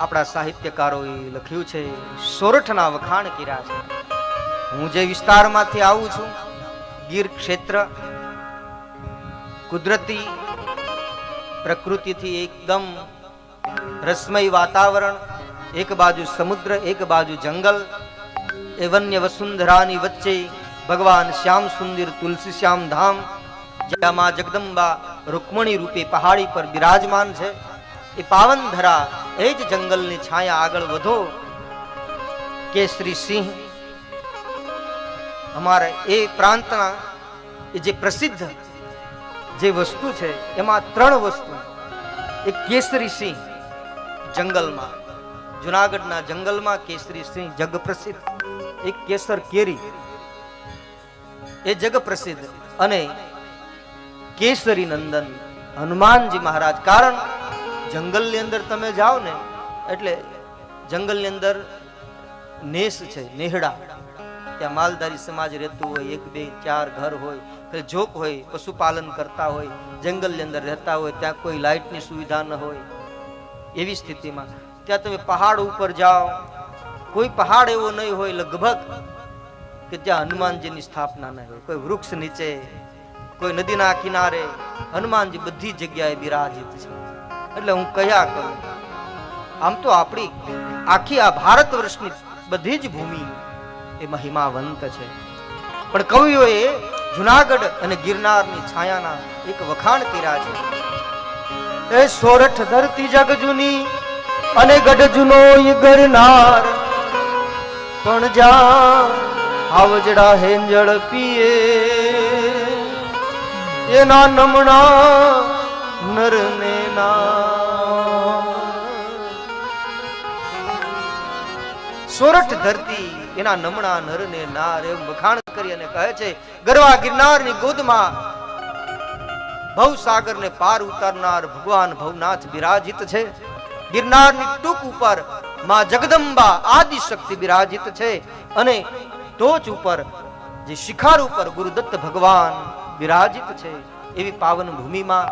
આપણા સાહિત્યકારોએ લખ્યું છે, સોરઠના વખાણ કર્યા છે. હું જે વિસ્તારમાંથી આવું છું, ગીર ક્ષેત્ર, કુદરતી પ્રકૃતિથી એકદમ રસમય વાતાવરણ, એક બાજુ સમુદ્ર, એક બાજુ જંગલ, એ વન્ય વસુંધરાની વચ્ચે ભગવાન શ્યામ સુંદર તુલસી શ્યામ ધામ, જ્યાં માં જગદંબા રૂકમણી રૂપે પહાડી પર બિરાજમાન છે. એ પાવન ધરા, એ જ જંગલની છાયા આગળ વધો, કેસરી સિંહ અમારા એ પ્રાંતના એ જે પ્રસિદ્ધ જે વસ્તુ છે, એમાં 3 વસ્તુ. એક કેસરી સિંહ જંગલમાં, જુનાગઢના જંગલમાં કેસરી સિંહ જગ પ્રસિદ્ધ. એક કેસર કેરી એ જગ પ્રસિદ્ધ, અને કેસરી નંદન હનુમાનજી મહારાજ. કારણ જંગલની અંદર તમે જાઓ ને એટલે જંગલની અંદર નેસ છે, નેહડા, ત્યાં માલધારી સમાજ રહેતું હોય, 1, 2, 4 ઘર હોય, જોક હોય, પશુપાલન કરતા હોય, જંગલની અંદર રહેતા હોય, ત્યાં કોઈ લાઇટની સુવિધા ન હોય. એવી સ્થિતિમાં ત્યાં તમે પહાડ ઉપર જાઓ, કોઈ પહાડ એવો નહીં હોય લગભગ કે જ્યાં હનુમાનજીની સ્થાપના ન હોય. કોઈ વૃક્ષ નીચે, કોઈ નદીના કિનારે હનુમાનજી બધી જગ્યાએ બિરાજિત છે. એટલે હું કયા કરું, આમ તો આપણી આખી આ ભારત વર્ષની બધી જ ભૂમિ એ મહિમાવંત છે, પણ કવિઓએ જુનાગઢ અને ગિરનારની છાયાના એક વખાણ કર્યા છે. એ સોરઠ ધરતી જગ જૂની અને ગઢ જૂનો ગિરનાર, પણ જા આવજડા હેંજળ પીએ, એના નમણા નરને ના. સોરઠ ધરતી એના નમણા નરને નાર, એમ વખાણ કરી અને કહે છે, ગરવા ગિરનારની ગોદમાં ભવસાગરને પાર ઉતારનાર ભગવાન ભવનાથ બિરાજિત છે. ગિરનારની ટૂંક ઉપર માં જગદંબા આદિ શક્તિ બિરાજિત છે, અને ટોચ ઉપર જે શિખર ઉપર ગુરુદત્ત ભગવાન બિરાજિત છે. એવી પાવન ભૂમિમાં